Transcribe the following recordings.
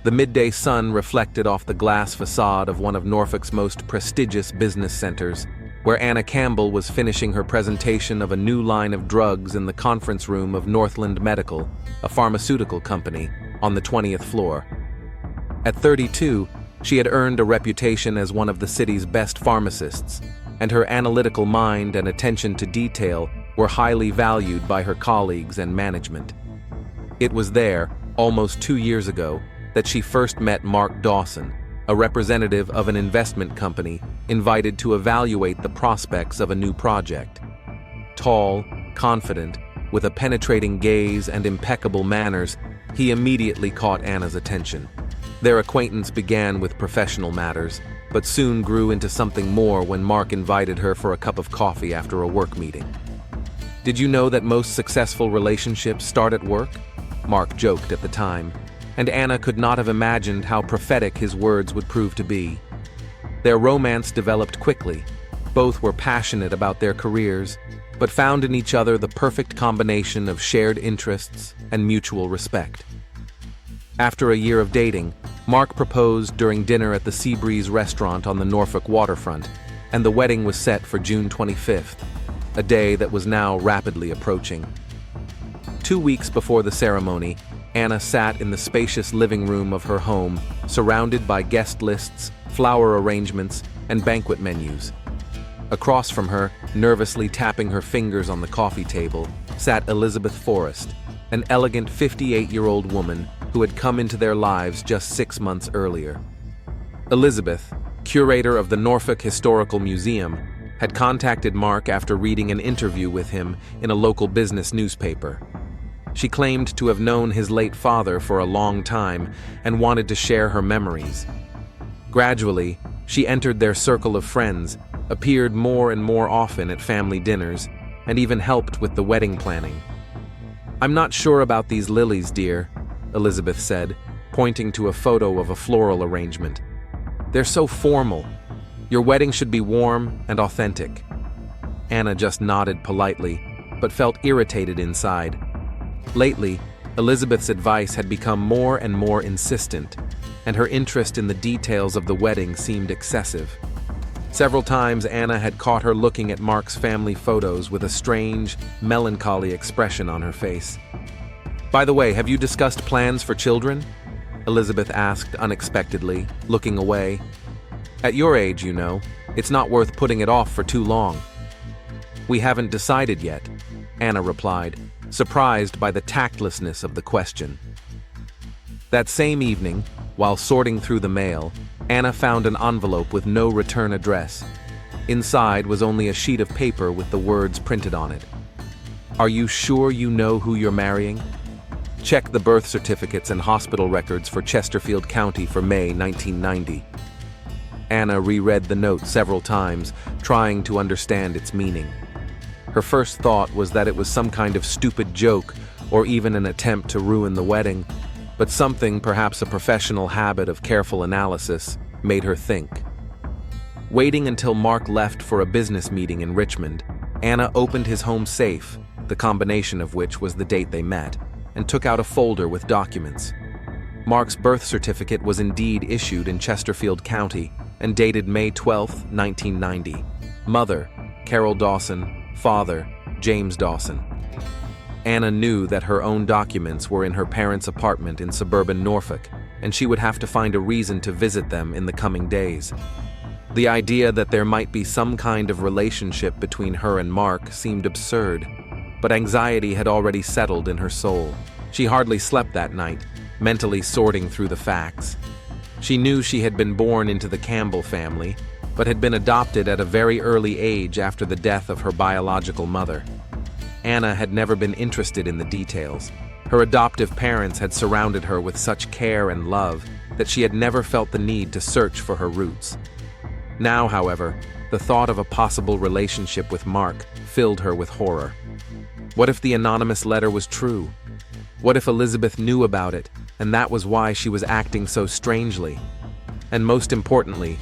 The midday sun reflected off the glass facade of one of Norfolk's most prestigious business centers, where Anna Campbell was finishing her presentation of a new line of drugs in the conference room of Northland Medical, a pharmaceutical company, on the 20th floor. At 32, she had earned a reputation as one of the city's best pharmacists, and her analytical mind and attention to detail were highly valued by her colleagues and management. It was there, almost 2 years ago, that she first met Mark Dawson, a representative of an investment company invited to evaluate the prospects of a new project. Tall, confident, with a penetrating gaze and impeccable manners, he immediately caught Anna's attention. Their acquaintance began with professional matters, but soon grew into something more when Mark invited her for a cup of coffee after a work meeting. "Did you know that most successful relationships start at work?" Mark joked at the time, and Anna could not have imagined how prophetic his words would prove to be. Their romance developed quickly. Both were passionate about their careers, but found in each other the perfect combination of shared interests and mutual respect. After a year of dating, Mark proposed during dinner at the Seabreeze restaurant on the Norfolk waterfront, and the wedding was set for June 25th, a day that was now rapidly approaching. 2 weeks before the ceremony, Anna sat in the spacious living room of her home, surrounded by guest lists, flower arrangements, and banquet menus. Across from her, nervously tapping her fingers on the coffee table, sat Elizabeth Forrest, an elegant 58-year-old woman who had come into their lives just 6 months earlier. Elizabeth, curator of the Norfolk Historical Museum, had contacted Mark after reading an interview with him in a local business newspaper. She claimed to have known his late father for a long time and wanted to share her memories. Gradually, she entered their circle of friends, appeared more and more often at family dinners, and even helped with the wedding planning. "I'm not sure about these lilies, dear," Elizabeth said, pointing to a photo of a floral arrangement. "They're so formal. Your wedding should be warm and authentic." Anna just nodded politely, but felt irritated inside. Lately, Elizabeth's advice had become more and more insistent, and her interest in the details of the wedding seemed excessive. Several times Anna had caught her looking at Mark's family photos with a strange, melancholy expression on her face. "By the way, have you discussed plans for children?" Elizabeth asked unexpectedly, looking away. "At your age, you know, it's not worth putting it off for too long." "We haven't decided yet," Anna replied, surprised by the tactlessness of the question. That same evening, while sorting through the mail, Anna found an envelope with no return address. Inside was only a sheet of paper with the words printed on it. "Are you sure you know who you're marrying? Check the birth certificates and hospital records for Chesterfield County for May 1990. Anna reread the note several times, trying to understand its meaning. Her first thought was that it was some kind of stupid joke or even an attempt to ruin the wedding, but something, perhaps a professional habit of careful analysis, made her think. Waiting until Mark left for a business meeting in Richmond, Anna opened his home safe, the combination of which was the date they met, and took out a folder with documents. Mark's birth certificate was indeed issued in Chesterfield County and dated May 12, 1990. Mother, Carol Dawson. Father, James Dawson. Anna knew that her own documents were in her parents' apartment in suburban Norfolk, and she would have to find a reason to visit them in the coming days. The idea that there might be some kind of relationship between her and Mark seemed absurd, but anxiety had already settled in her soul. She hardly slept that night, mentally sorting through the facts. She knew she had been born into the Campbell family, but had been adopted at a very early age after the death of her biological mother. Anna had never been interested in the details. Her adoptive parents had surrounded her with such care and love that she had never felt the need to search for her roots. Now, however, the thought of a possible relationship with Mark filled her with horror. What if the anonymous letter was true? What if Elizabeth knew about it, and that was why she was acting so strangely? And most importantly,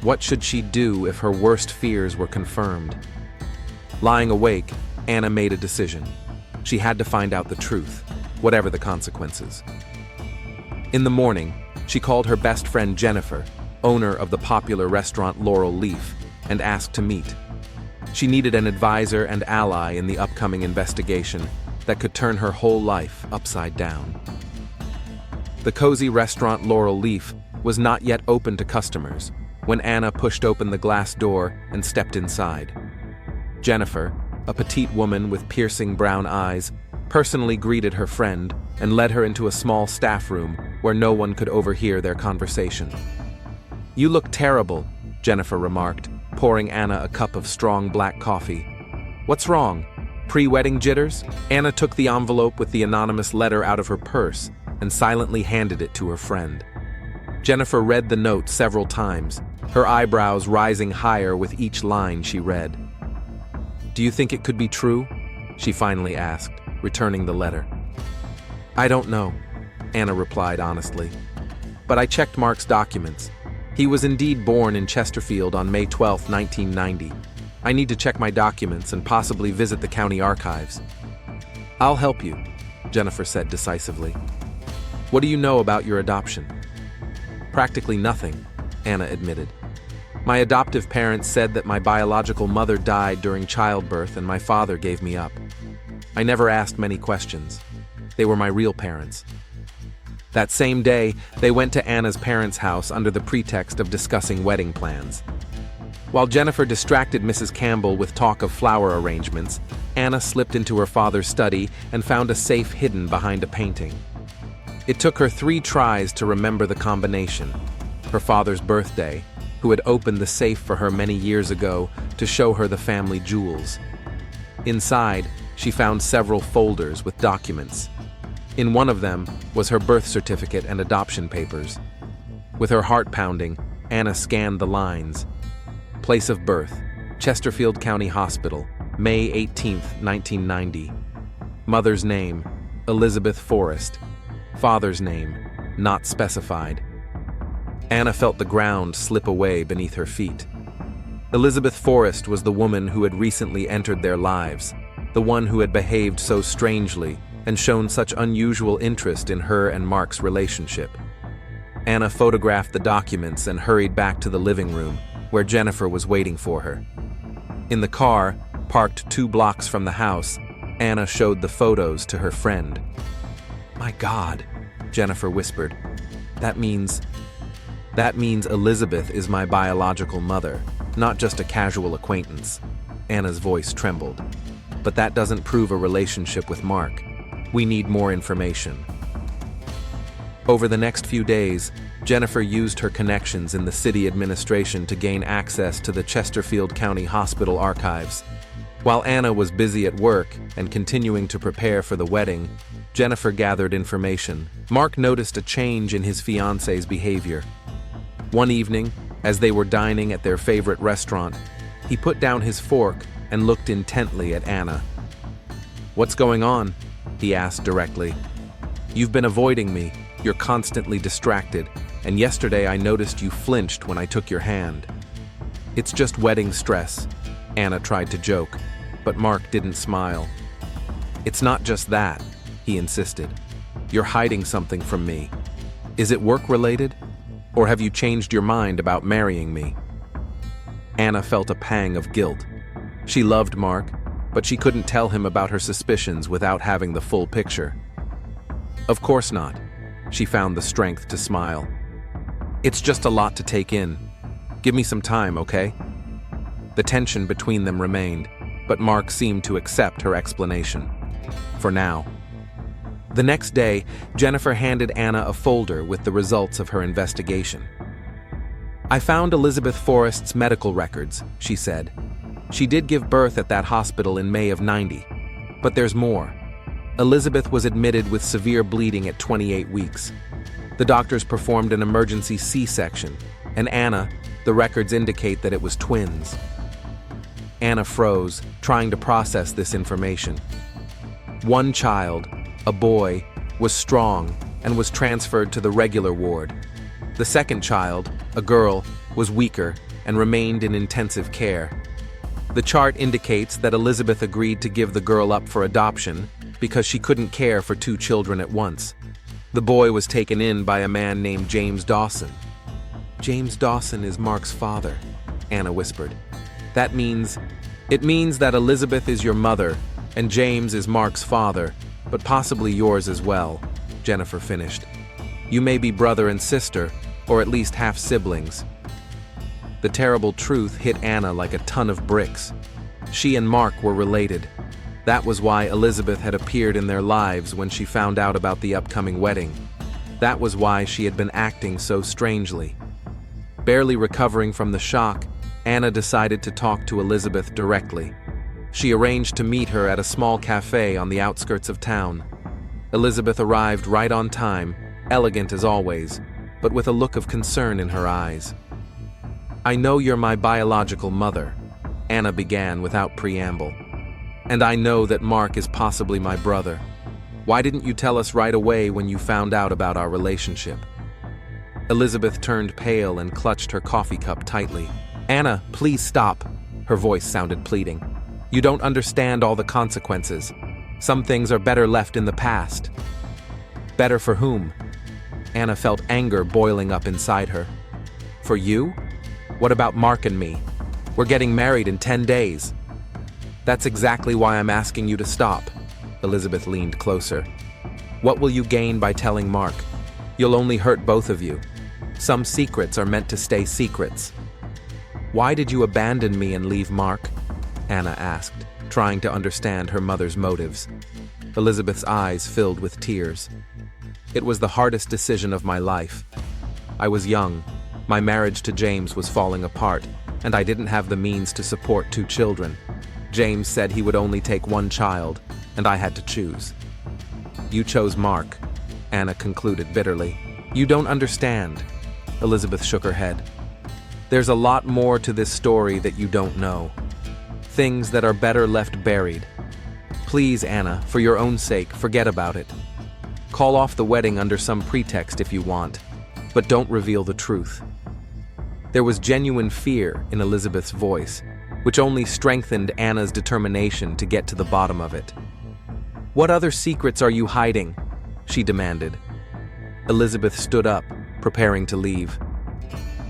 what should she do if her worst fears were confirmed? Lying awake, Anna made a decision. She had to find out the truth, whatever the consequences. In the morning, She called her best friend Jennifer, owner of the popular restaurant Laurel Leaf, and asked to meet. She needed an advisor and ally in the upcoming investigation that could turn her whole life upside down. The cozy restaurant Laurel Leaf was not yet open to customers when Anna pushed open the glass door and stepped inside. Jennifer, a petite woman with piercing brown eyes, personally greeted her friend and led her into a small staff room where no one could overhear their conversation. "You look terrible," Jennifer remarked, pouring Anna a cup of strong black coffee. "What's wrong? Pre-wedding jitters?" Anna took the envelope with the anonymous letter out of her purse and silently handed it to her friend. Jennifer read the note several times, her eyebrows rising higher with each line she read. "Do you think it could be true?" she finally asked, returning the letter. "I don't know," Anna replied honestly. "But I checked Mark's documents. He was indeed born in Chesterfield on May 12, 1990. I need to check my documents and possibly visit the county archives." "I'll help you," Jennifer said decisively. "What do you know about your adoption?" "Practically nothing," Anna admitted. "My adoptive parents said that my biological mother died during childbirth and my father gave me up. I never asked many questions. They were my real parents." That same day, they went to Anna's parents' house under the pretext of discussing wedding plans. While Jennifer distracted Mrs. Campbell with talk of flower arrangements, Anna slipped into her father's study and found a safe hidden behind a painting. It took her 3 tries to remember the combination: her father's birthday, who had opened the safe for her many years ago to show her the family jewels. Inside, she found several folders with documents. In one of them was her birth certificate and adoption papers. With her heart pounding, Anna scanned the lines. Place of birth: Chesterfield County Hospital, May 18, 1990. Mother's name: Elizabeth Forrest. Father's name: not specified. Anna felt the ground slip away beneath her feet. Elizabeth Forrest was the woman who had recently entered their lives, the one who had behaved so strangely and shown such unusual interest in her and Mark's relationship. Anna photographed the documents and hurried back to the living room, where Jennifer was waiting for her. In the car, parked 2 blocks from the house, Anna showed the photos to her friend. "My God," Jennifer whispered. That means Elizabeth is my biological mother, not just a casual acquaintance." Anna's voice trembled. "But that doesn't prove a relationship with Mark. We need more information." Over the next few days, Jennifer used her connections in the city administration to gain access to the Chesterfield County Hospital archives. While Anna was busy at work and continuing to prepare for the wedding, Jennifer gathered information. Mark noticed a change in his fiancée's behavior. One evening, as they were dining at their favorite restaurant, he put down his fork and looked intently at Anna. "What's going on?" he asked directly. "You've been avoiding me, you're constantly distracted, and yesterday I noticed you flinched when I took your hand." "It's just wedding stress," Anna tried to joke, but Mark didn't smile. "It's not just that," he insisted. "You're hiding something from me. Is it work-related? Or have you changed your mind about marrying me?" Anna felt a pang of guilt. She loved Mark, but she couldn't tell him about her suspicions without having the full picture. "Of course not." She found the strength to smile. "It's just a lot to take in. Give me some time, okay?" The tension between them remained, but Mark seemed to accept her explanation. For now. The next day, Jennifer handed Anna a folder with the results of her investigation. "I found Elizabeth Forrest's medical records," she said. "She did give birth at that hospital in May of '90. But there's more. Elizabeth was admitted with severe bleeding at 28 weeks. The doctors performed an emergency C-section, and Anna, the records indicate that it was twins." Anna froze, trying to process this information. One child, a boy, was strong and was transferred to the regular ward. The second child, a girl, was weaker and remained in intensive care. The chart indicates that Elizabeth agreed to give the girl up for adoption because she couldn't care for 2 children at once. The boy was taken in by a man named James Dawson. James Dawson is Mark's father, Anna whispered. It means that Elizabeth is your mother, and James is Mark's father, but possibly yours as well, Jennifer finished. You may be brother and sister, or at least half-siblings. The terrible truth hit Anna like a ton of bricks. She and Mark were related. That was why Elizabeth had appeared in their lives when she found out about the upcoming wedding. That was why she had been acting so strangely. Barely recovering from the shock, Anna decided to talk to Elizabeth directly. She arranged to meet her at a small cafe on the outskirts of town. Elizabeth arrived right on time, elegant as always, but with a look of concern in her eyes. I know you're my biological mother, Anna began without preamble. And I know that Mark is possibly my brother. Why didn't you tell us right away when you found out about our relationship? Elizabeth turned pale and clutched her coffee cup tightly. Anna, please stop. Her voice sounded pleading. You don't understand all the consequences. Some things are better left in the past. Better for whom? Anna felt anger boiling up inside her. For you? What about Mark and me? We're getting married in 10 days. That's exactly why I'm asking you to stop. Elizabeth leaned closer. What will you gain by telling Mark? You'll only hurt both of you. Some secrets are meant to stay secrets. Why did you abandon me and leave Mark? Anna asked, trying to understand her mother's motives. Elizabeth's eyes filled with tears. It was the hardest decision of my life. I was young. My marriage to James was falling apart, and I didn't have the means to support 2 children. James said he would only take 1 child, and I had to choose. You chose Mark, Anna concluded bitterly. You don't understand. Elizabeth shook her head. There's a lot more to this story that you don't know. Things that are better left buried. Please, Anna, for your own sake, forget about it. Call off the wedding under some pretext if you want, but don't reveal the truth. There was genuine fear in Elizabeth's voice, which only strengthened Anna's determination to get to the bottom of it. What other secrets are you hiding? She demanded. Elizabeth stood up, preparing to leave.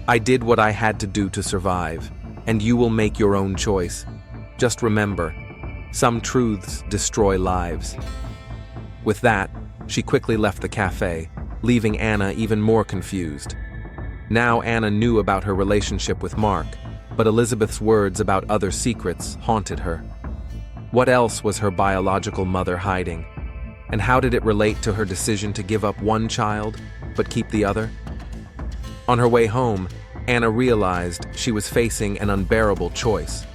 I did what I had to do to survive, and you will make your own choice. Just remember, some truths destroy lives. With that, she quickly left the cafe, leaving Anna even more confused. Now Anna knew about her relationship with Mark, but Elizabeth's words about other secrets haunted her. What else was her biological mother hiding? And how did it relate to her decision to give up 1 child, but keep the other? On her way home, Anna realized she was facing an unbearable choice.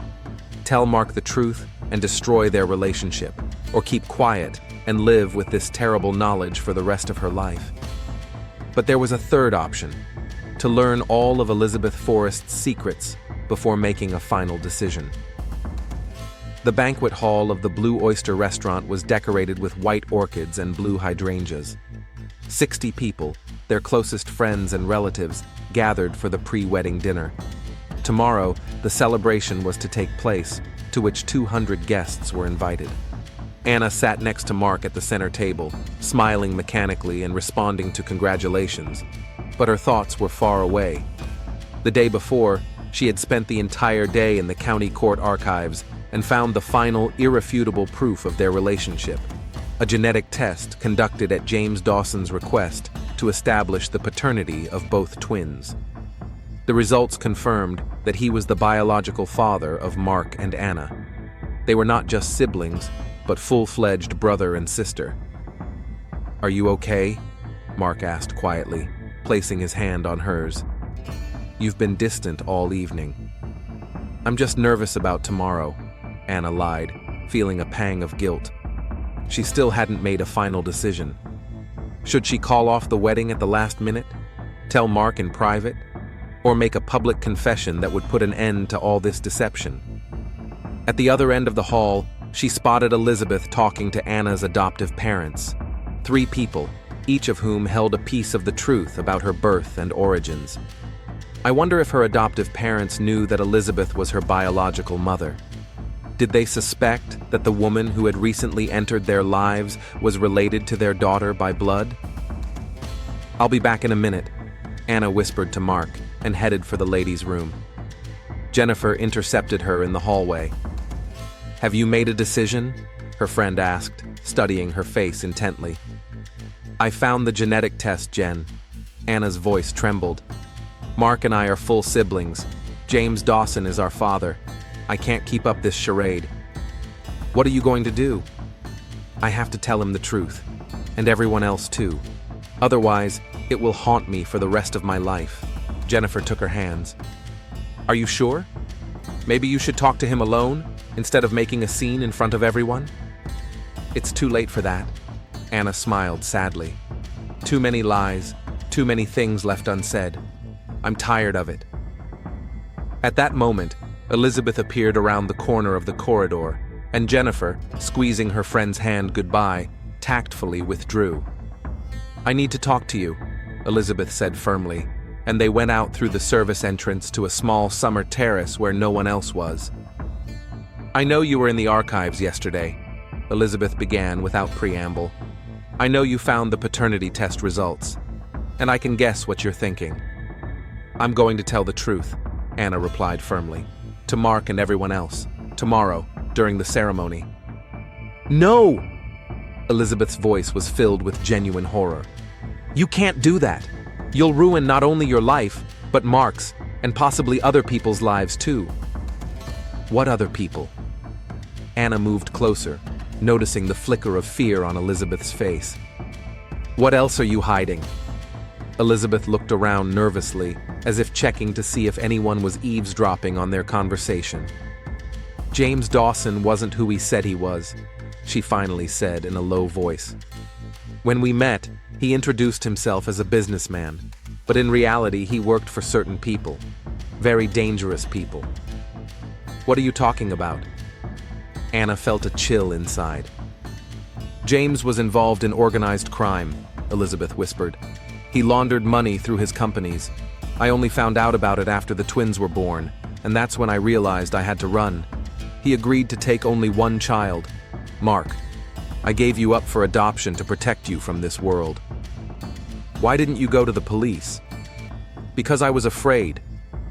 Tell Mark the truth and destroy their relationship, or keep quiet and live with this terrible knowledge for the rest of her life. But there was a third option, to learn all of Elizabeth Forrest's secrets before making a final decision. The banquet hall of the Blue Oyster restaurant was decorated with white orchids and blue hydrangeas. 60 people, their closest friends and relatives, gathered for the pre-wedding dinner. Tomorrow, the celebration was to take place, to which 200 guests were invited. Anna sat next to Mark at the center table, smiling mechanically and responding to congratulations, but her thoughts were far away. The day before, she had spent the entire day in the county court archives and found the final, irrefutable proof of their relationship, a genetic test conducted at James Dawson's request to establish the paternity of both twins. The results confirmed that he was the biological father of Mark and Anna. They were not just siblings, but full-fledged brother and sister. Are you okay? Mark asked quietly, placing his hand on hers. You've been distant all evening. I'm just nervous about tomorrow, Anna lied, feeling a pang of guilt. She still hadn't made a final decision. Should she call off the wedding at the last minute? Tell Mark in private? Or make a public confession that would put an end to all this deception? At the other end of the hall, she spotted Elizabeth talking to Anna's adoptive parents. 3 people, each of whom held a piece of the truth about her birth and origins. I wonder if her adoptive parents knew that Elizabeth was her biological mother. Did they suspect that the woman who had recently entered their lives was related to their daughter by blood? I'll be back in a minute, Anna whispered to Mark and headed for the ladies' room. Jennifer intercepted her in the hallway. Have you made a decision? Her friend asked, studying her face intently. I found the genetic test, Jen. Anna's voice trembled. Mark and I are full siblings. James Dawson is our father. I can't keep up this charade. What are you going to do? I have to tell him the truth, and everyone else too. Otherwise, it will haunt me for the rest of my life. Jennifer took her hands. Are you sure? Maybe you should talk to him alone, instead of making a scene in front of everyone? It's too late for that. Anna smiled sadly. Too many lies, too many things left unsaid. I'm tired of it. At that moment, Elizabeth appeared around the corner of the corridor, and Jennifer, squeezing her friend's hand goodbye, tactfully withdrew. I need to talk to you, Elizabeth said firmly, and they went out through the service entrance to a small summer terrace where no one else was. I know you were in the archives yesterday, Elizabeth began without preamble. I know you found the paternity test results, and I can guess what you're thinking. I'm going to tell the truth, Anna replied firmly, to Mark and everyone else, tomorrow, during the ceremony. No! Elizabeth's voice was filled with genuine horror. You can't do that. You'll ruin not only your life, but Mark's, and possibly other people's lives too. What other people? Anna moved closer, noticing the flicker of fear on Elizabeth's face. What else are you hiding? Elizabeth looked around nervously, as if checking to see if anyone was eavesdropping on their conversation. James Dawson wasn't who he said he was, she finally said in a low voice. When we met, he introduced himself as a businessman, but in reality he worked for certain people, very dangerous people. What are you talking about? Anna felt a chill inside. James was involved in organized crime, Elizabeth whispered. He laundered money through his companies. I only found out about it after the twins were born, and that's when I realized I had to run. He agreed to take only one child, Mark. I gave you up for adoption to protect you from this world. Why didn't you go to the police? Because I was afraid.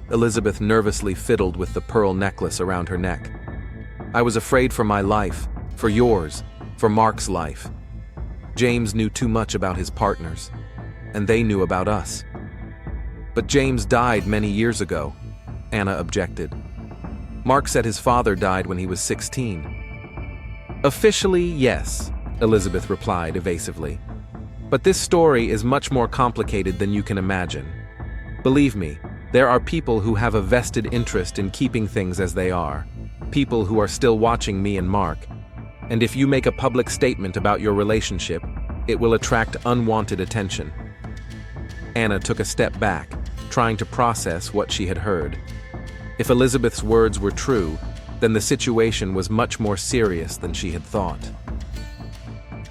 Elizabeth nervously fiddled with the pearl necklace around her neck. I was afraid for my life, for yours, for Mark's life. James knew too much about his partners, and they knew about us. But James died many years ago, Anna objected. Mark said his father died when he was 16. Officially, yes, Elizabeth replied evasively. But this story is much more complicated than you can imagine. Believe me, there are people who have a vested interest in keeping things as they are. People who are still watching me and Mark. And if you make a public statement about your relationship, it will attract unwanted attention. Anna took a step back, trying to process what she had heard. If Elizabeth's words were true, then the situation was much more serious than she had thought.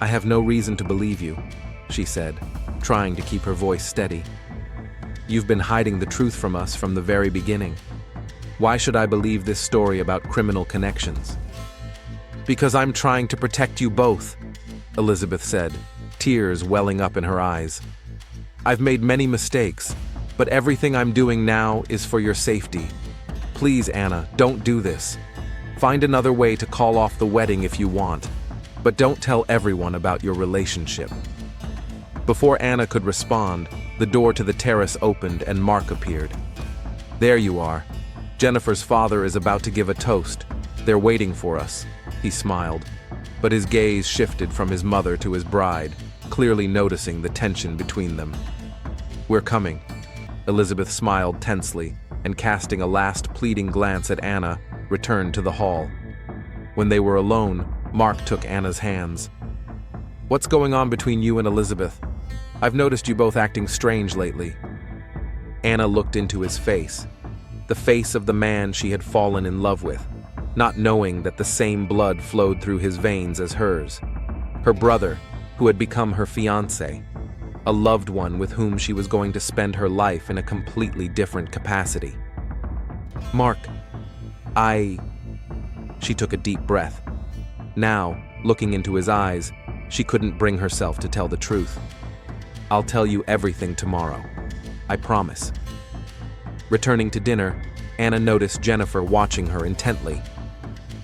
I have no reason to believe you, she said, trying to keep her voice steady. You've been hiding the truth from us from the very beginning. Why should I believe this story about criminal connections? Because I'm trying to protect you both, Elizabeth said, tears welling up in her eyes. I've made many mistakes, but everything I'm doing now is for your safety. Please, Anna, don't do this. Find another way to call off the wedding if you want, but don't tell everyone about your relationship. Before Anna could respond, the door to the terrace opened and Mark appeared. There you are. Jennifer's father is about to give a toast. They're waiting for us, he smiled, but his gaze shifted from his mother to his bride, clearly noticing the tension between them. We're coming. Elizabeth smiled tensely, and casting a last pleading glance at Anna, returned to the hall. When they were alone, Mark took Anna's hands. What's going on between you and Elizabeth? I've noticed you both acting strange lately. Anna looked into his face, the face of the man she had fallen in love with, not knowing that the same blood flowed through his veins as hers. Her brother, who had become her fiancé, a loved one with whom she was going to spend her life in a completely different capacity. Mark, She took a deep breath. Now, looking into his eyes, she couldn't bring herself to tell the truth. I'll tell you everything tomorrow. I promise. Returning to dinner, Anna noticed Jennifer watching her intently.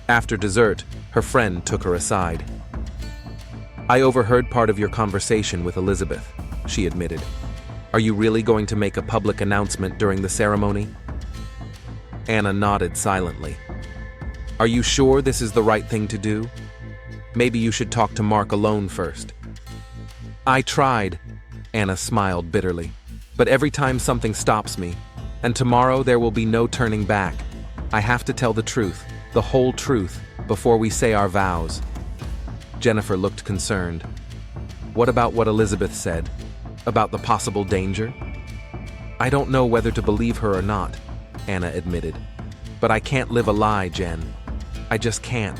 After dessert, her friend took her aside. I overheard part of your conversation with Elizabeth, she admitted. Are you really going to make a public announcement during the ceremony? Anna nodded silently. Are you sure this is the right thing to do? Maybe you should talk to Mark alone first. I tried, Anna smiled bitterly, but every time something stops me, and tomorrow there will be no turning back. I have to tell the truth, the whole truth, before we say our vows. Jennifer looked concerned. What about what Elizabeth said? About the possible danger? I don't know whether to believe her or not, Anna admitted. But I can't live a lie, Jen. I just can't.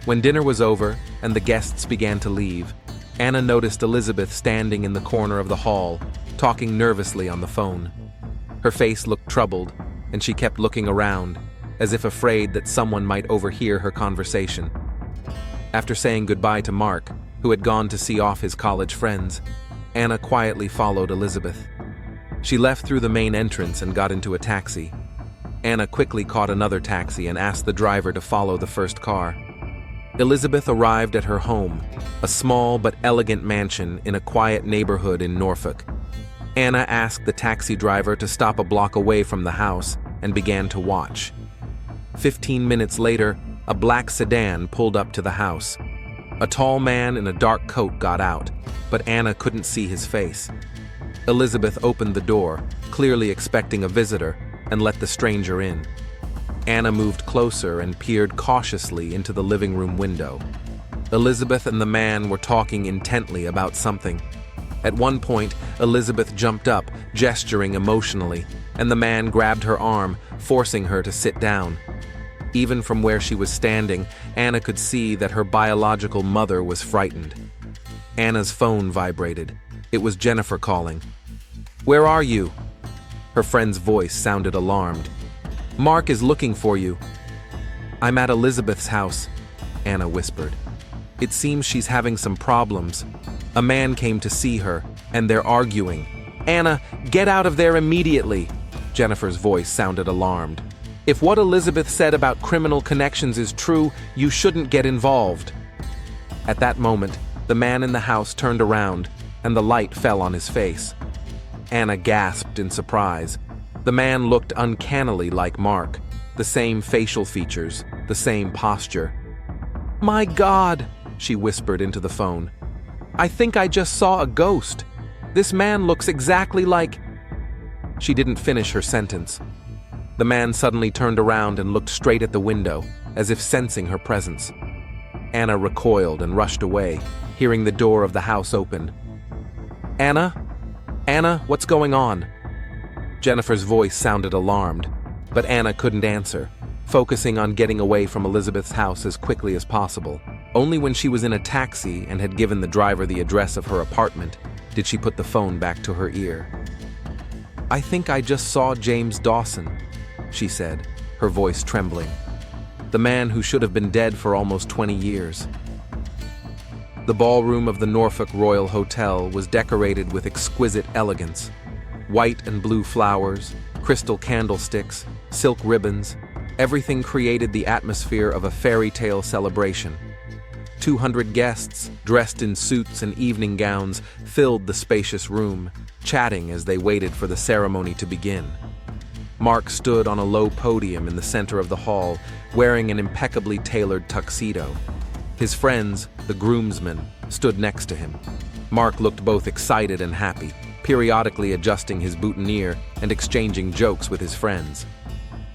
When dinner was over and the guests began to leave, Anna noticed Elizabeth standing in the corner of the hall, talking nervously on the phone. Her face looked troubled, and she kept looking around, as if afraid that someone might overhear her conversation. After saying goodbye to Mark, who had gone to see off his college friends, Anna quietly followed Elizabeth. She left through the main entrance and got into a taxi. Anna quickly caught another taxi and asked the driver to follow the first car. Elizabeth arrived at her home, a small but elegant mansion in a quiet neighborhood in Norfolk. Anna asked the taxi driver to stop a block away from the house and began to watch. 15 minutes later, a black sedan pulled up to the house. A tall man in a dark coat got out, but Anna couldn't see his face. Elizabeth opened the door, clearly expecting a visitor, and let the stranger in. Anna moved closer and peered cautiously into the living room window. Elizabeth and the man were talking intently about something. At one point, Elizabeth jumped up, gesturing emotionally, and the man grabbed her arm, forcing her to sit down. Even from where she was standing, Anna could see that her biological mother was frightened. Anna's phone vibrated. It was Jennifer calling. Where are you? Her friend's voice sounded alarmed. Mark is looking for you. I'm at Elizabeth's house, Anna whispered. It seems she's having some problems. A man came to see her, and they're arguing. Anna, get out of there immediately, Jennifer's voice sounded alarmed. If what Elizabeth said about criminal connections is true, you shouldn't get involved. At that moment, the man in the house turned around, and the light fell on his face. Anna gasped in surprise. The man looked uncannily like Mark, the same facial features, the same posture. My God, she whispered into the phone. I think I just saw a ghost. This man looks exactly like... She didn't finish her sentence. The man suddenly turned around and looked straight at the window, as if sensing her presence. Anna recoiled and rushed away, hearing the door of the house open. Anna? Anna, what's going on? Jennifer's voice sounded alarmed, but Anna couldn't answer, focusing on getting away from Elizabeth's house as quickly as possible. Only when she was in a taxi and had given the driver the address of her apartment did she put the phone back to her ear. I think I just saw James Dawson, she said, her voice trembling. The man who should have been dead for almost 20 years. The ballroom of the Norfolk Royal Hotel was decorated with exquisite elegance. White and blue flowers, crystal candlesticks, silk ribbons, everything created the atmosphere of a fairy tale celebration. 200 guests, dressed in suits and evening gowns, filled the spacious room, chatting as they waited for the ceremony to begin. Mark stood on a low podium in the center of the hall, wearing an impeccably tailored tuxedo. His friends, the groomsmen, stood next to him. Mark looked both excited and happy, periodically adjusting his boutonniere and exchanging jokes with his friends.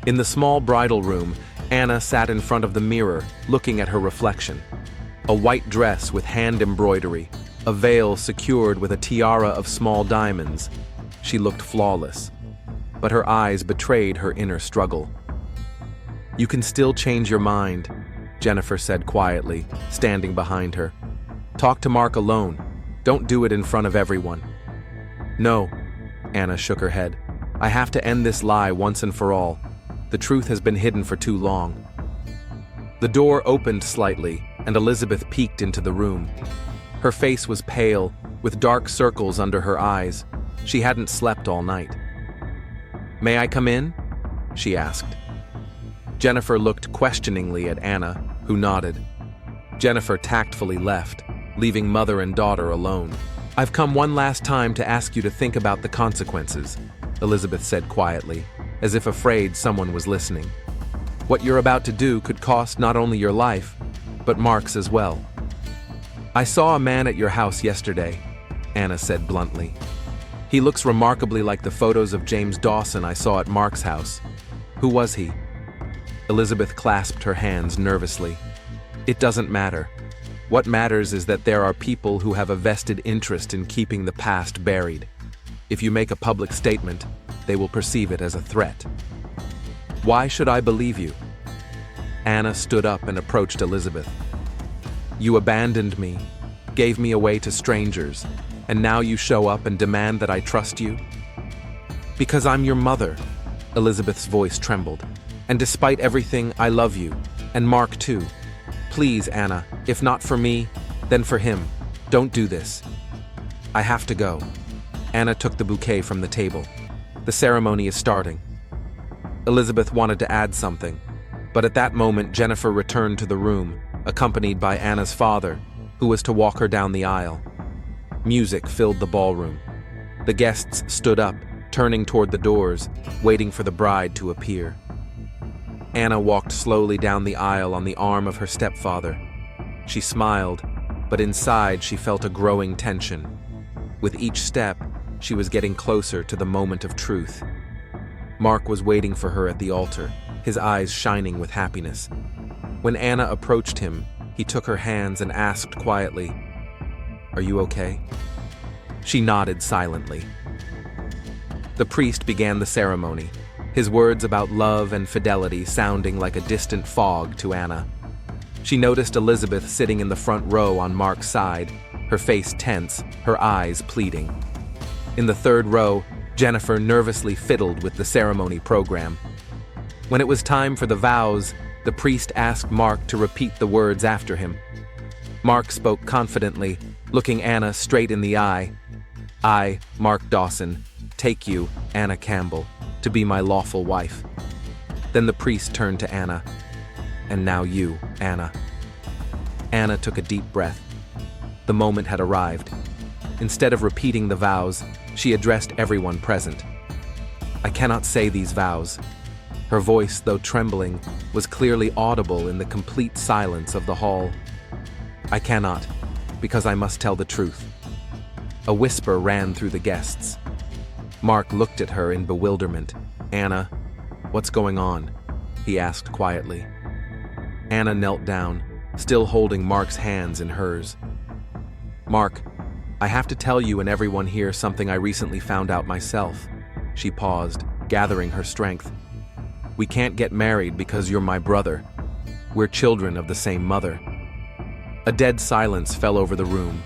In the small bridal room, Anna sat in front of the mirror, looking at her reflection. A white dress with hand embroidery, a veil secured with a tiara of small diamonds. She looked flawless, but her eyes betrayed her inner struggle. You can still change your mind, Jennifer said quietly, standing behind her. Talk to Mark alone. Don't do it in front of everyone. No, Anna shook her head. I have to end this lie once and for all. The truth has been hidden for too long. The door opened slightly, and Elizabeth peeked into the room. Her face was pale, with dark circles under her eyes. She hadn't slept all night. "May I come in?" she asked. Jennifer looked questioningly at Anna, who nodded. Jennifer tactfully left, leaving mother and daughter alone. "I've come one last time to ask you to think about the consequences," Elizabeth said quietly, as if afraid someone was listening. "What you're about to do could cost not only your life, but Mark's as well." "I saw a man at your house yesterday," Anna said bluntly. "He looks remarkably like the photos of James Dawson I saw at Mark's house. Who was he?" Elizabeth clasped her hands nervously. "It doesn't matter. What matters is that there are people who have a vested interest in keeping the past buried. If you make a public statement, they will perceive it as a threat." "Why should I believe you?" Anna stood up and approached Elizabeth. "You abandoned me, gave me away to strangers, and now you show up and demand that I trust you?" "Because I'm your mother," Elizabeth's voice trembled. "And despite everything, I love you, and Mark too. Please, Anna, if not for me, then for him. Don't do this." "I have to go." Anna took the bouquet from the table. "The ceremony is starting." Elizabeth wanted to add something, but at that moment Jennifer returned to the room, accompanied by Anna's father, who was to walk her down the aisle. Music filled the ballroom. The guests stood up, turning toward the doors, waiting for the bride to appear. Anna walked slowly down the aisle on the arm of her stepfather. She smiled, but inside she felt a growing tension. With each step, she was getting closer to the moment of truth. Mark was waiting for her at the altar, his eyes shining with happiness. When Anna approached him, he took her hands and asked quietly, "Are you okay?" She nodded silently. The priest began the ceremony, his words about love and fidelity sounding like a distant fog to Anna. She noticed Elizabeth sitting in the front row on Mark's side, her face tense, her eyes pleading. In the third row, Jennifer nervously fiddled with the ceremony program. When it was time for the vows, the priest asked Mark to repeat the words after him. Mark spoke confidently, looking Anna straight in the eye. "I, Mark Dawson, take you, Anna Campbell, to be my lawful wife." Then the priest turned to Anna. "And now you, Anna." Anna took a deep breath. The moment had arrived. Instead of repeating the vows, she addressed everyone present. "I cannot say these vows." Her voice, though trembling, was clearly audible in the complete silence of the hall. "I cannot, because I must tell the truth." A whisper ran through the guests. Mark looked at her in bewilderment. "Anna, what's going on?" he asked quietly. Anna knelt down, still holding Mark's hands in hers. "Mark, I have to tell you and everyone here something I recently found out myself." She paused, gathering her strength. "We can't get married because you're my brother. We're children of the same mother." A dead silence fell over the room.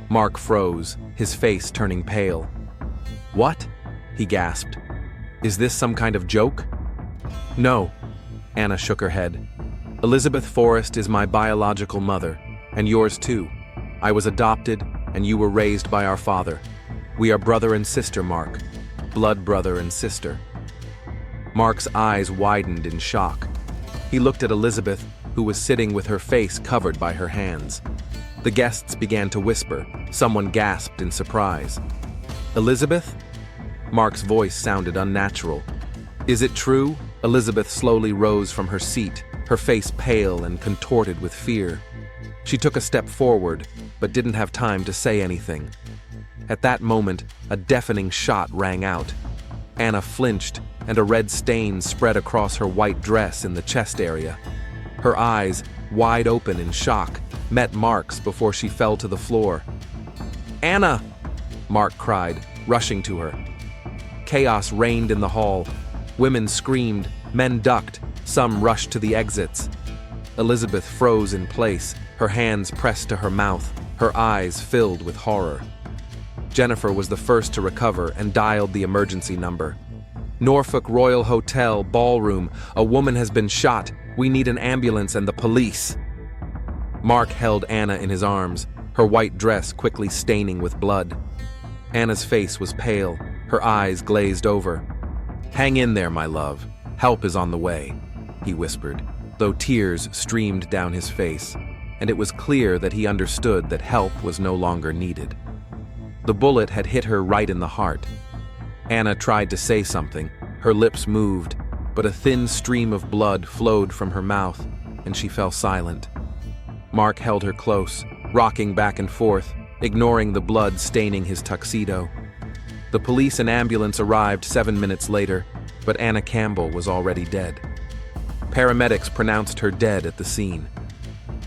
Mark froze, his face turning pale. "What?" he gasped. "Is this some kind of joke?" "No," Anna shook her head. "Elizabeth Forrest is my biological mother, and yours too. I was adopted, and you were raised by our father. We are brother and sister, Mark. Blood brother and sister." Mark's eyes widened in shock. He looked at Elizabeth, who was sitting with her face covered by her hands. The guests began to whisper. Someone gasped in surprise. "Elizabeth?" Mark's voice sounded unnatural. "Is it true?" Elizabeth slowly rose from her seat, her face pale and contorted with fear. She took a step forward, but didn't have time to say anything. At that moment, a deafening shot rang out. Anna flinched, and a red stain spread across her white dress in the chest area. Her eyes, wide open in shock, met Mark's before she fell to the floor. "Anna!" Mark cried, rushing to her. Chaos reigned in the hall. Women screamed, men ducked, some rushed to the exits. Elizabeth froze in place, her hands pressed to her mouth, her eyes filled with horror. Jennifer was the first to recover and dialed the emergency number. "Norfolk Royal Hotel, ballroom. A woman has been shot. We need an ambulance and the police." Mark held Anna in his arms, her white dress quickly staining with blood. Anna's face was pale, her eyes glazed over. "Hang in there, my love. Help is on the way," he whispered, though tears streamed down his face, and it was clear that he understood that help was no longer needed. The bullet had hit her right in the heart. Anna tried to say something, her lips moved, but a thin stream of blood flowed from her mouth, and she fell silent. Mark held her close, rocking back and forth, ignoring the blood staining his tuxedo. The police and ambulance arrived 7 minutes later, but Anna Campbell was already dead. Paramedics pronounced her dead at the scene.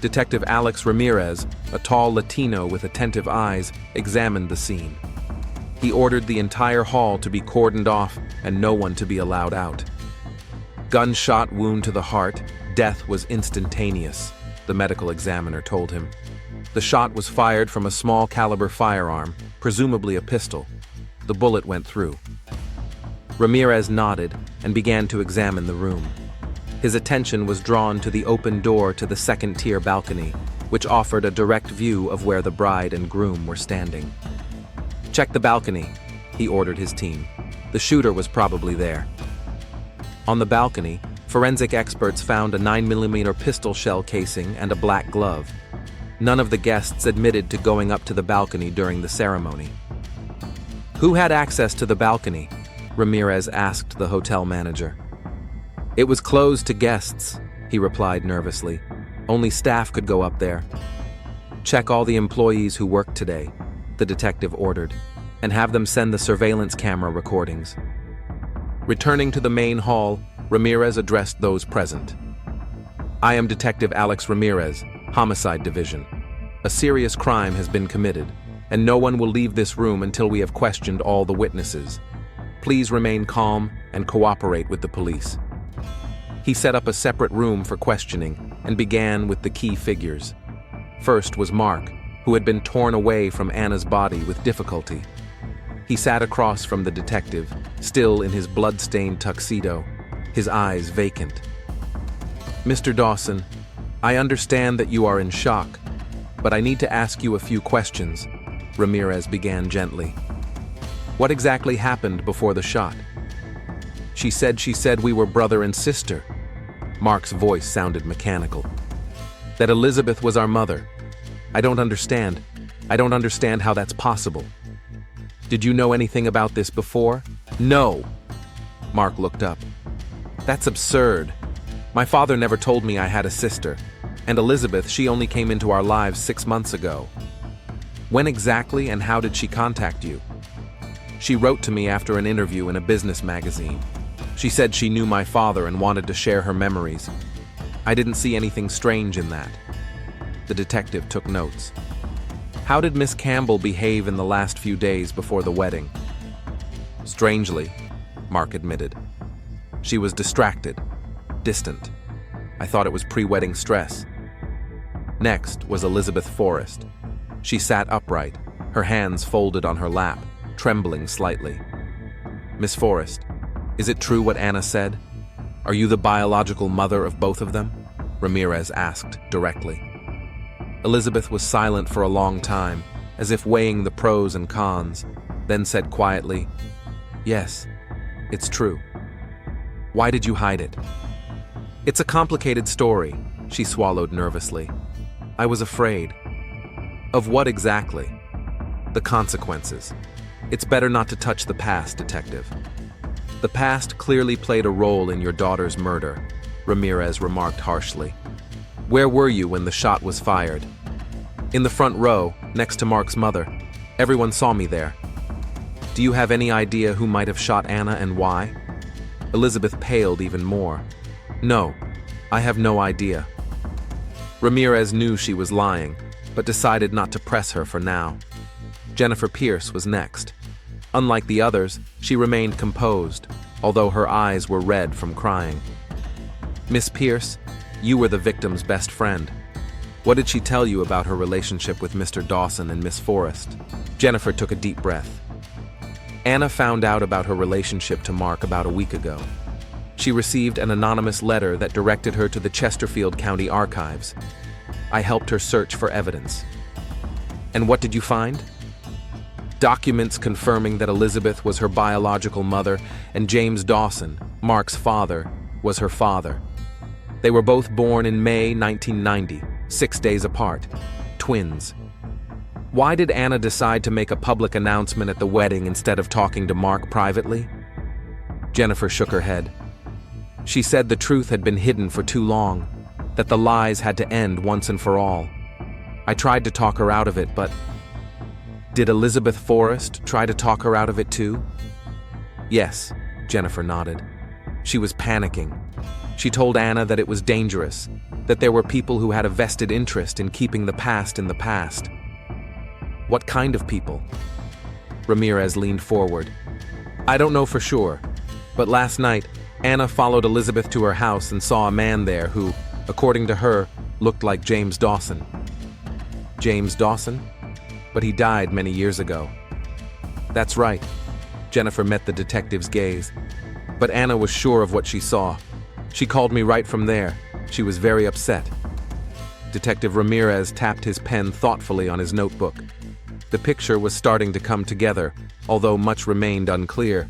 Detective Alex Ramirez, a tall Latino with attentive eyes, examined the scene. He ordered the entire hall to be cordoned off and no one to be allowed out. "Gunshot wound to the heart, death was instantaneous," the medical examiner told him. The shot was fired from a small caliber firearm, presumably a pistol. The bullet went through. Ramirez nodded and began to examine the room. His attention was drawn to the open door to the second-tier balcony, which offered a direct view of where the bride and groom were standing. "Check the balcony," he ordered his team. The shooter was probably there. On the balcony, forensic experts found a 9mm pistol shell casing and a black glove. None of the guests admitted to going up to the balcony during the ceremony. "Who had access to the balcony?" Ramirez asked the hotel manager. "It was closed to guests," he replied nervously. "Only staff could go up there." "Check all the employees who worked today," the detective ordered, "and have them send the surveillance camera recordings." Returning to the main hall, Ramirez addressed those present. "I am Detective Alex Ramirez, Homicide Division. A serious crime has been committed, and no one will leave this room until we have questioned all the witnesses. Please remain calm and cooperate with the police." He set up a separate room for questioning and began with the key figures. First was Mark, who had been torn away from Anna's body with difficulty. He sat across from the detective, still in his blood-stained tuxedo, his eyes vacant. "Mr. Dawson, I understand that you are in shock, but I need to ask you a few questions," Ramirez began gently. "What exactly happened before the shot?" She said we were brother and sister." Mark's voice sounded mechanical. "That Elizabeth was our mother. I don't understand. I don't understand how that's possible." "Did you know anything about this before?" "No." Mark looked up. "That's absurd. My father never told me I had a sister, and Elizabeth, she only came into our lives 6 months ago." "When exactly and how did she contact you?" "She wrote to me after an interview in a business magazine. She said she knew my father and wanted to share her memories. I didn't see anything strange in that." The detective took notes. "How did Miss Campbell behave in the last few days before the wedding?" "Strangely," Mark admitted. "She was distracted, distant. I thought it was pre-wedding stress." Next was Elizabeth Forrest. She sat upright, her hands folded on her lap, trembling slightly. "Miss Forrest, is it true what Anna said? Are you the biological mother of both of them?" Ramirez asked directly. Elizabeth was silent for a long time, as if weighing the pros and cons, then said quietly, "Yes, it's true." "Why did you hide it?" "It's a complicated story," she swallowed nervously. "I was afraid." "Of what exactly?" "The consequences. It's better not to touch the past, Detective." "The past clearly played a role in your daughter's murder," Ramirez remarked harshly. "Where were you when the shot was fired?" "In the front row, next to Mark's mother. Everyone saw me there." "Do you have any idea who might have shot Anna and why?" Elizabeth paled even more. "No, I have no idea." Ramirez knew she was lying, but decided not to press her for now. Jennifer Pierce was next. Unlike the others, she remained composed, although her eyes were red from crying. "Miss Pierce, you were the victim's best friend. What did she tell you about her relationship with Mr. Dawson and Miss Forrest?" Jennifer took a deep breath. "Anna found out about her relationship to Mark about a week ago. She received an anonymous letter that directed her to the Chesterfield County Archives. I helped her search for evidence." And what did you find? Documents confirming that Elizabeth was her biological mother and James Dawson, Mark's father, was her father. They were both born in May 1990, 6 days apart. Twins. Why did Anna decide to make a public announcement at the wedding instead of talking to Mark privately? Jennifer shook her head. She said the truth had been hidden for too long, that the lies had to end once and for all. I tried to talk her out of it, but... Did Elizabeth Forrest try to talk her out of it too? Yes, Jennifer nodded. She was panicking. She told Anna that it was dangerous, that there were people who had a vested interest in keeping the past in the past. What kind of people? Ramirez leaned forward. I don't know for sure, but last night, Anna followed Elizabeth to her house and saw a man there who, according to her, looked like James Dawson. James Dawson? But he died many years ago. That's right. Jennifer met the detective's gaze. But Anna was sure of what she saw. She called me right from there. She was very upset. Detective Ramirez tapped his pen thoughtfully on his notebook. The picture was starting to come together, although much remained unclear.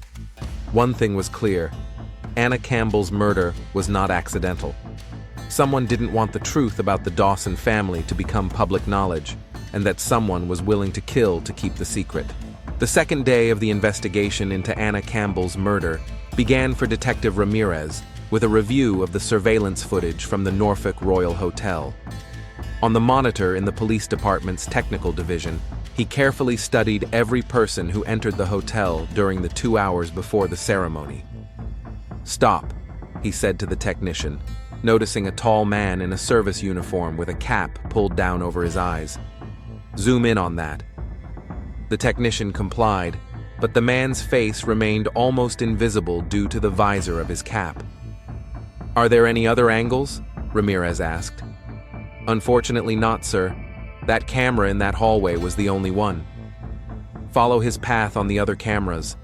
One thing was clear. Anna Campbell's murder was not accidental. Someone didn't want the truth about the Dawson family to become public knowledge, and that someone was willing to kill to keep the secret. The second day of the investigation into Anna Campbell's murder began for Detective Ramirez with a review of the surveillance footage from the Norfolk Royal Hotel. On the monitor in the police department's technical division, he carefully studied every person who entered the hotel during the 2 hours before the ceremony. Stop, he said to the technician, noticing a tall man in a service uniform with a cap pulled down over his eyes. Zoom in on that. The technician complied, but the man's face remained almost invisible due to the visor of his cap. Are there any other angles? Ramirez asked. Unfortunately not, sir. That camera in that hallway was the only one. Follow his path on the other cameras.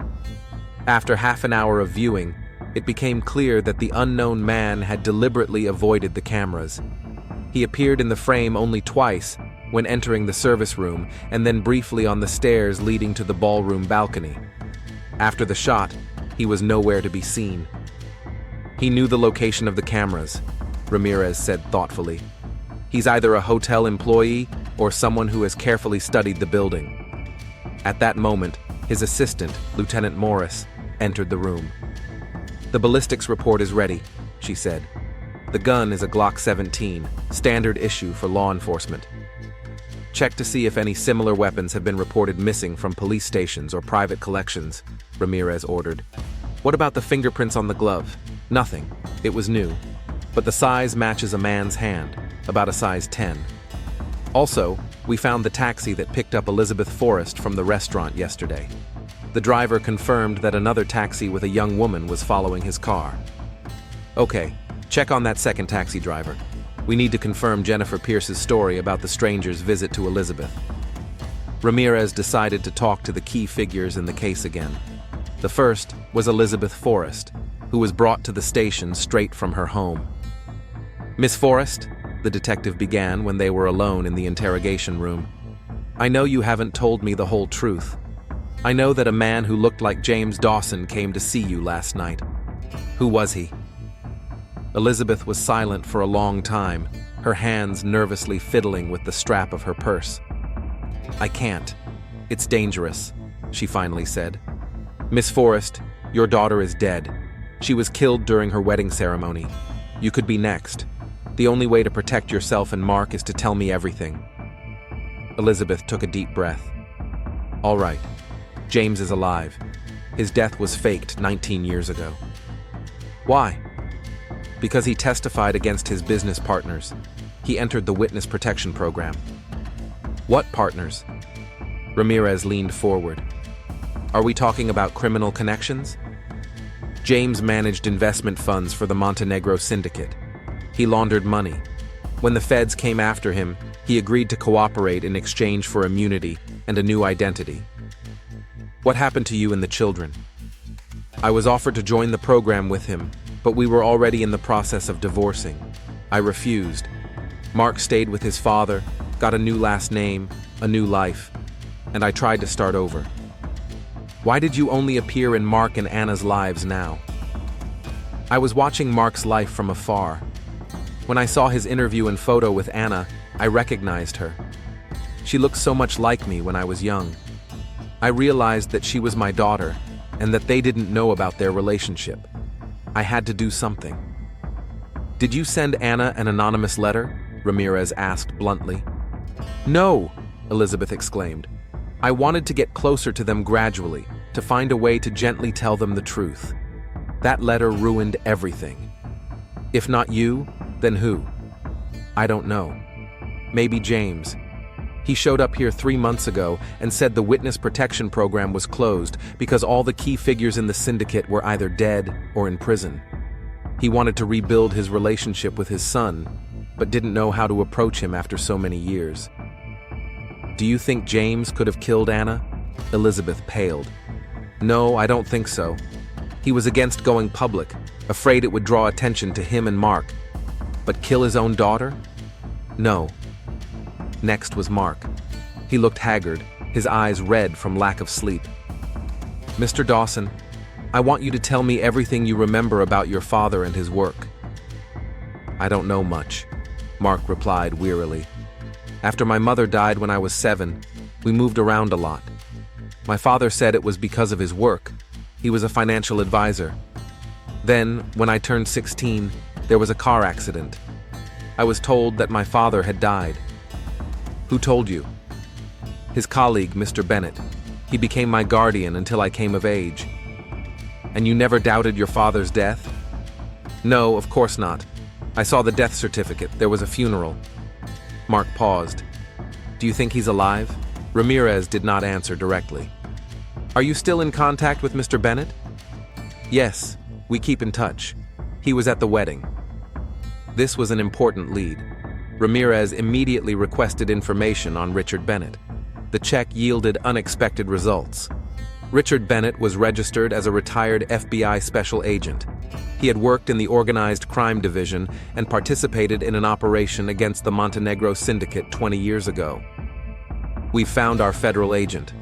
After half an hour of viewing, it became clear that the unknown man had deliberately avoided the cameras. He appeared in the frame only twice, when entering the service room and then briefly on the stairs leading to the ballroom balcony. After the shot, he was nowhere to be seen. He knew the location of the cameras, Ramirez said thoughtfully. He's either a hotel employee or someone who has carefully studied the building. At that moment, his assistant, Lieutenant Morris, entered the room. The ballistics report is ready, she said. The gun is a Glock 17, standard issue for law enforcement. Check to see if any similar weapons have been reported missing from police stations or private collections, Ramirez ordered. What about the fingerprints on the glove? Nothing. It was new. But the size matches a man's hand, about a size 10. Also, we found the taxi that picked up Elizabeth Forrest from the restaurant yesterday. The driver confirmed that another taxi with a young woman was following his car. Okay, check on that second taxi driver. We need to confirm Jennifer Pierce's story about the stranger's visit to Elizabeth. Ramirez decided to talk to the key figures in the case again. The first was Elizabeth Forrest, who was brought to the station straight from her home. Miss Forrest, the detective began when they were alone in the interrogation room. I know you haven't told me the whole truth. I know that a man who looked like James Dawson came to see you last night. Who was he? Elizabeth was silent for a long time, her hands nervously fiddling with the strap of her purse. I can't. It's dangerous, she finally said. Miss Forrest, your daughter is dead. She was killed during her wedding ceremony. You could be next. The only way to protect yourself and Mark is to tell me everything. Elizabeth took a deep breath. All right. James is alive. His death was faked 19 years ago. Why? Because he testified against his business partners. He entered the witness protection program. What partners? Ramirez leaned forward. Are we talking about criminal connections? James managed investment funds for the Montenegro syndicate. He laundered money. When the feds came after him, he agreed to cooperate in exchange for immunity and a new identity. What happened to you and the children? I was offered to join the program with him, but we were already in the process of divorcing. I refused. Mark stayed with his father, got a new last name, a new life, and I tried to start over. Why did you only appear in Mark and Anna's lives now? I was watching Mark's life from afar. When I saw his interview and photo with Anna, I recognized her. She looked so much like me when I was young. I realized that she was my daughter, and that they didn't know about their relationship. I had to do something. Did you send Anna an anonymous letter? Ramirez asked bluntly. No, Elizabeth exclaimed. I wanted to get closer to them gradually, to find a way to gently tell them the truth. That letter ruined everything. If not you, then who? I don't know. Maybe James. He showed up here 3 months ago and said the witness protection program was closed because all the key figures in the syndicate were either dead or in prison. He wanted to rebuild his relationship with his son, but didn't know how to approach him after so many years. Do you think James could have killed Anna? Elizabeth paled. No, I don't think so. He was against going public, afraid it would draw attention to him and Mark. But kill his own daughter? No. Next was Mark. He looked haggard, his eyes red from lack of sleep. Mr. Dawson, I want you to tell me everything you remember about your father and his work. I don't know much, Mark replied wearily. After my mother died when I was 7, we moved around a lot. My father said it was because of his work. He was a financial advisor. Then, when I turned 16, there was a car accident. I was told that my father had died. Who told you? His colleague, Mr. Bennett. He became my guardian until I came of age. And you never doubted your father's death? No, of course not. I saw the death certificate. There was a funeral. Mark paused. Do you think he's alive? Ramirez did not answer directly. Are you still in contact with Mr. Bennett? Yes, we keep in touch. He was at the wedding. This was an important lead. Ramirez immediately requested information on Richard Bennett. The check yielded unexpected results. Richard Bennett was registered as a retired FBI special agent. He had worked in the organized crime division and participated in an operation against the Montenegro syndicate 20 years ago. "We've found our federal agent,"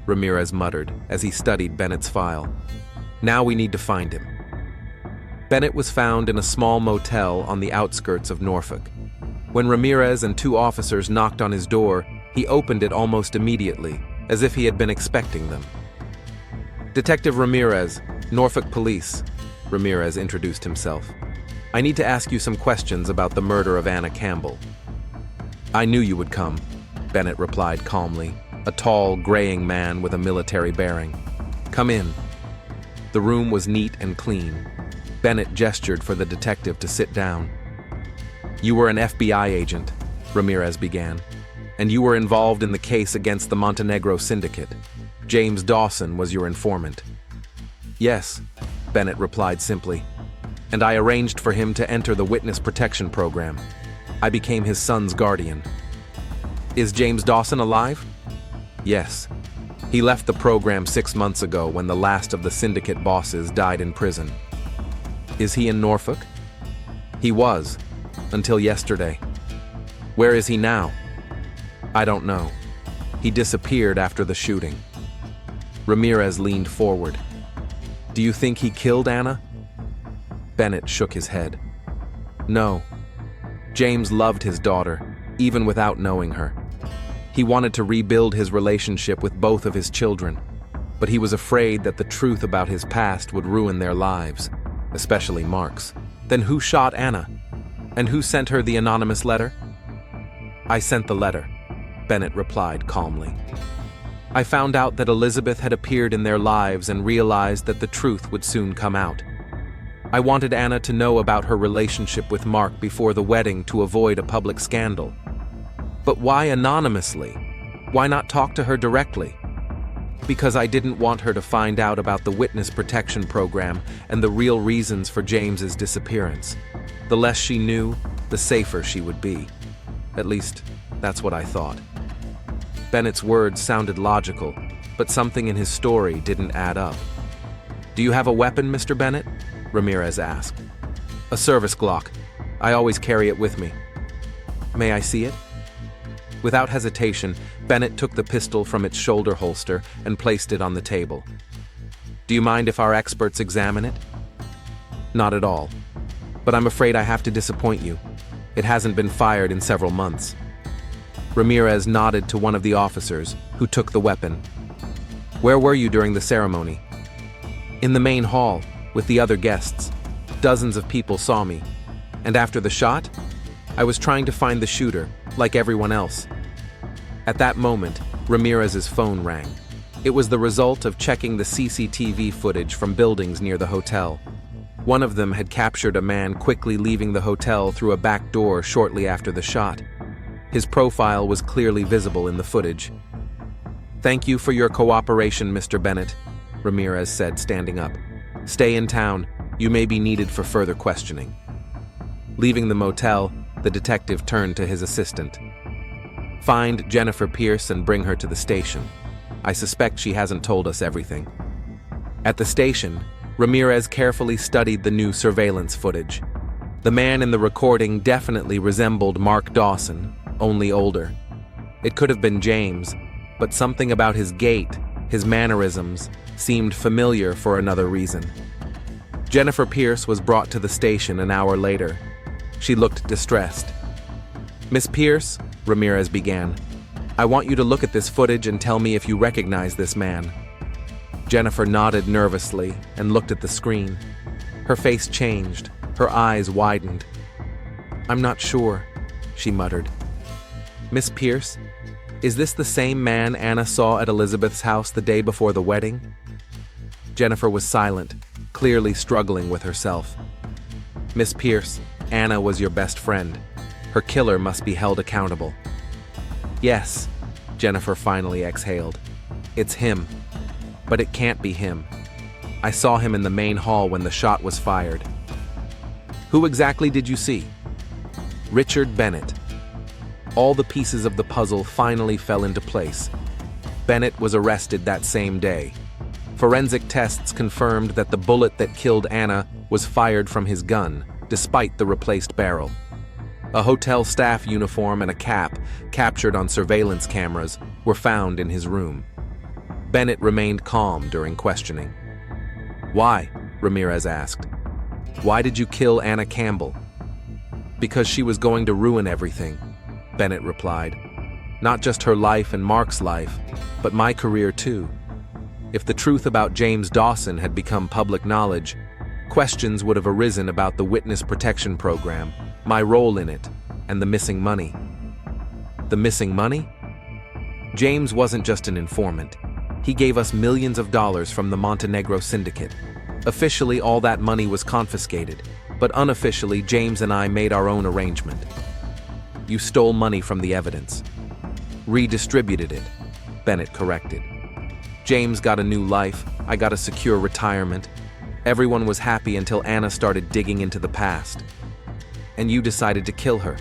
Ramirez muttered as he studied Bennett's file. "Now we need to find him." Bennett was found in a small motel on the outskirts of Norfolk. When Ramirez and 2 officers knocked on his door, he opened it almost immediately, as if he had been expecting them. "Detective Ramirez, Norfolk Police," Ramirez introduced himself. "I need to ask you some questions about the murder of Anna Campbell." "I knew you would come," Bennett replied calmly, a tall, graying man with a military bearing. "Come in." The room was neat and clean. Bennett gestured for the detective to sit down. "You were an FBI agent," Ramirez began, "and you were involved in the case against the Montenegro syndicate. James Dawson was your informant." "Yes," Bennett replied simply, "and I arranged for him to enter the witness protection program. I became his son's guardian." "Is James Dawson alive?" "Yes. He left the program 6 months ago when the last of the syndicate bosses died in prison." "Is he in Norfolk?" "He was, until yesterday." "Where is he now?" "I don't know. He disappeared after the shooting." Ramirez leaned forward. "Do you think he killed Anna?" Bennett shook his head. "No. James loved his daughter, even without knowing her. He wanted to rebuild his relationship with both of his children, but he was afraid that the truth about his past would ruin their lives, especially Mark's. Then who shot Anna? And who sent her the anonymous letter?" "I sent the letter," Bennett replied calmly. "I found out that Elizabeth had appeared in their lives and realized that the truth would soon come out. I wanted Anna to know about her relationship with Mark before the wedding to avoid a public scandal. But why anonymously? Why not talk to her directly? Because I didn't want her to find out about the witness protection program and the real reasons for James's disappearance. The less she knew, the safer she would be. At least, that's what I thought." Bennett's words sounded logical, but something in his story didn't add up. "Do you have a weapon, Mr. Bennett?" Ramirez asked. "A service Glock. I always carry it with me." "May I see it?" Without hesitation, Bennett took the pistol from its shoulder holster and placed it on the table. "Do you mind if our experts examine it?" "Not at all. But I'm afraid I have to disappoint you. It hasn't been fired in several months." Ramirez nodded to one of the officers, who took the weapon. "Where were you during the ceremony?" "In the main hall, with the other guests. Dozens of people saw me. And after the shot, I was trying to find the shooter, like everyone else." At that moment, Ramirez's phone rang. It was the result of checking the CCTV footage from buildings near the hotel. One of them had captured a man quickly leaving the hotel through a back door shortly after the shot. His profile was clearly visible in the footage. "Thank you for your cooperation, Mr. Bennett," Ramirez said, standing up. "Stay in town. You may be needed for further questioning." Leaving the motel, the detective turned to his assistant. "Find Jennifer Pierce and bring her to the station. I suspect she hasn't told us everything." At the station, Ramirez carefully studied the new surveillance footage. The man in the recording definitely resembled Mark Dawson, only older. It could have been James, but something about his gait, his mannerisms, seemed familiar for another reason. Jennifer Pierce was brought to the station an hour later. She looked distressed. "Miss Pierce," Ramirez began, "I want you to look at this footage and tell me if you recognize this man." Jennifer nodded nervously and looked at the screen. Her face changed, her eyes widened. "I'm not sure," she muttered. "Miss Pierce, is this the same man Anna saw at Elizabeth's house the day before the wedding?" Jennifer was silent, clearly struggling with herself. "Miss Pierce, Anna was your best friend. Her killer must be held accountable." "Yes," Jennifer finally exhaled. "It's him. But it can't be him. I saw him in the main hall when the shot was fired." "Who exactly did you see?" "Richard Bennett." All the pieces of the puzzle finally fell into place. Bennett was arrested that same day. Forensic tests confirmed that the bullet that killed Anna was fired from his gun, despite the replaced barrel. A hotel staff uniform and a cap, captured on surveillance cameras, were found in his room. Bennett remained calm during questioning. "Why?" Ramirez asked. "Why did you kill Anna Campbell?" "Because she was going to ruin everything," Bennett replied. "Not just her life and Mark's life, but my career too. If the truth about James Dawson had become public knowledge, questions would have arisen about the witness protection program, my role in it, and the missing money." "The missing money?" "James wasn't just an informant. He gave us millions of dollars from the Montenegro syndicate. Officially, all that money was confiscated, but unofficially, James and I made our own arrangement." "You stole money from the evidence." "Redistributed it," Bennett corrected. "James got a new life, I got a secure retirement. Everyone was happy until Anna started digging into the past. And you decided to kill her,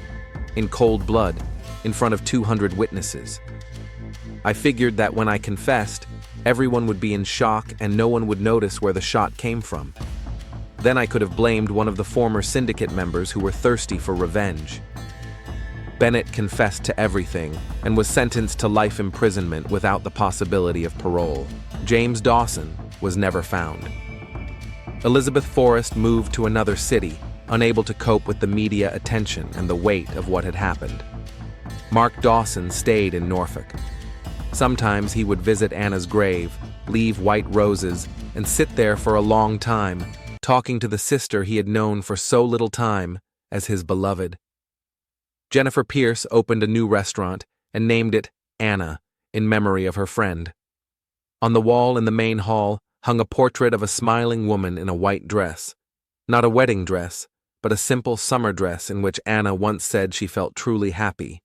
in cold blood, in front of 200 witnesses. I figured that when I confessed, everyone would be in shock and no one would notice where the shot came from. Then I could have blamed one of the former syndicate members who were thirsty for revenge." Bennett confessed to everything and was sentenced to life imprisonment without the possibility of parole. James Dawson was never found. Elizabeth Forrest moved to another city, unable to cope with the media attention and the weight of what had happened. Mark Dawson stayed in Norfolk. Sometimes he would visit Anna's grave, leave white roses, and sit there for a long time, talking to the sister he had known for so little time as his beloved. Jennifer Pierce opened a new restaurant and named it Anna, in memory of her friend. On the wall in the main hall hung a portrait of a smiling woman in a white dress. Not a wedding dress, but a simple summer dress in which Anna once said she felt truly happy.